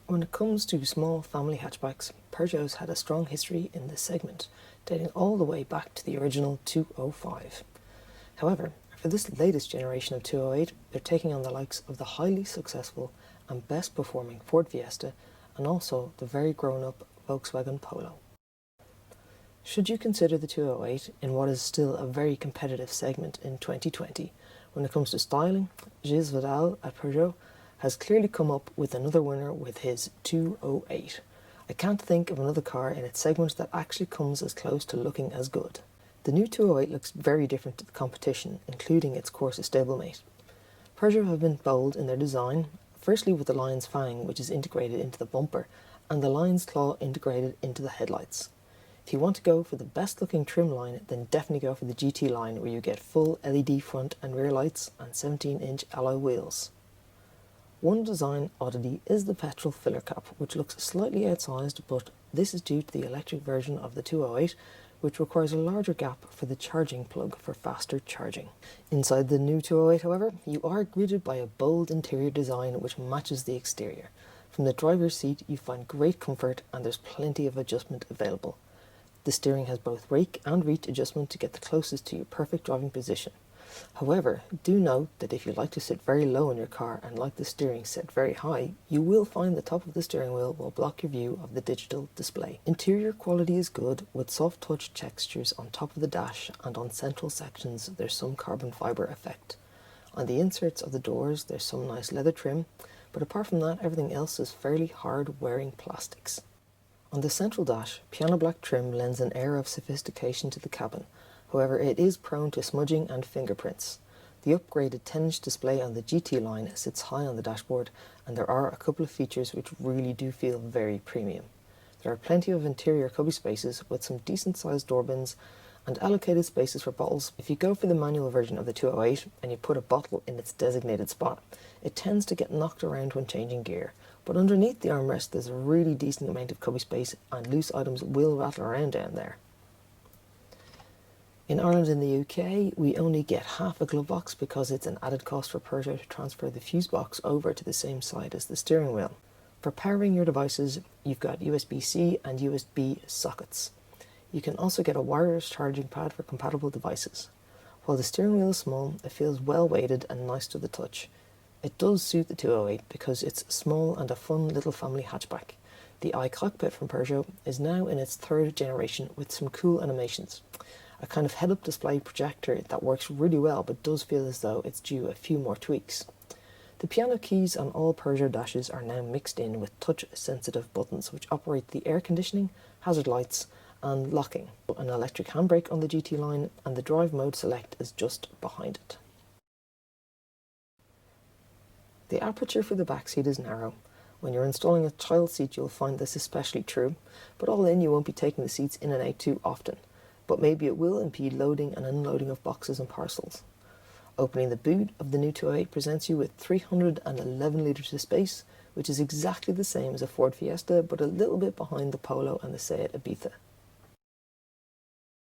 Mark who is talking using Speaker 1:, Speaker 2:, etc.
Speaker 1: When it comes to small family hatchbacks, Peugeot's had a strong history in this segment, dating all the way back to the original 205. However, for this latest generation of 208, they're taking on the likes of the highly successful and best performing Ford Fiesta and also the very grown-up Volkswagen Polo. Should you consider the 208 in what is still a very competitive segment in 2020, when it comes to styling, Gilles Vidal at Peugeot has clearly come up with another winner with his 208. I can't think of another car in its segment that actually comes as close to looking as good. The new 208 looks very different to the competition, including its Corsa stablemate. Peugeot have been bold in their design, firstly with the Lion's Fang, which is integrated into the bumper, and the Lion's Claw integrated into the headlights. If you want to go for the best looking trim line, then definitely go for the GT line, where you get full LED front and rear lights and 17-inch alloy wheels. One design oddity is the petrol filler cap, which looks slightly outsized, but this is due to the electric version of the 208, which requires a larger gap for the charging plug for faster charging. Inside the new 208, however, you are greeted by a bold interior design which matches the exterior. From the driver's seat, you find great comfort and there's plenty of adjustment available. The steering has both rake and reach adjustment to get the closest to your perfect driving position. However, do note that if you like to sit very low in your car and like the steering set very high, you will find the top of the steering wheel will block your view of the digital display. Interior quality is good, with soft touch textures on top of the dash, and on central sections there's some carbon fibre effect. On the inserts of the doors there's some nice leather trim, but apart from that everything else is fairly hard wearing plastics. On the central dash, piano black trim lends an air of sophistication to the cabin. However, it is prone to smudging and fingerprints. The upgraded 10-inch display on the GT line sits high on the dashboard, and there are a couple of features which really do feel very premium. There are plenty of interior cubby spaces with some decent sized door bins and allocated spaces for bottles. If you go for the manual version of the 208 and you put a bottle in its designated spot, it tends to get knocked around when changing gear, but underneath the armrest there's a really decent amount of cubby space and loose items will rattle around down there. In Ireland and the UK, we only get half a glove box because it's an added cost for Peugeot to transfer the fuse box over to the same side as the steering wheel. For powering your devices, you've got USB-C and USB sockets. You can also get a wireless charging pad for compatible devices. While the steering wheel is small, it feels well weighted and nice to the touch. It does suit the 208 because it's small and a fun little family hatchback. The iCockpit from Peugeot is now in its third generation with some cool animations. A kind of head-up display projector that works really well but does feel as though it's due a few more tweaks. The piano keys on all Peugeot dashes are now mixed in with touch-sensitive buttons which operate the air conditioning, hazard lights and locking. An electric handbrake on the GT line, and the drive mode select is just behind it. The aperture for the back seat is narrow. When you're installing a child seat you'll find this especially true, but all in you won't be taking the seats in and out too often. But maybe it will impede loading and unloading of boxes and parcels. Opening the boot of the new 208 presents you with 311 litres of space, which is exactly the same as a Ford Fiesta but a little bit behind the Polo and the Seat Ibiza.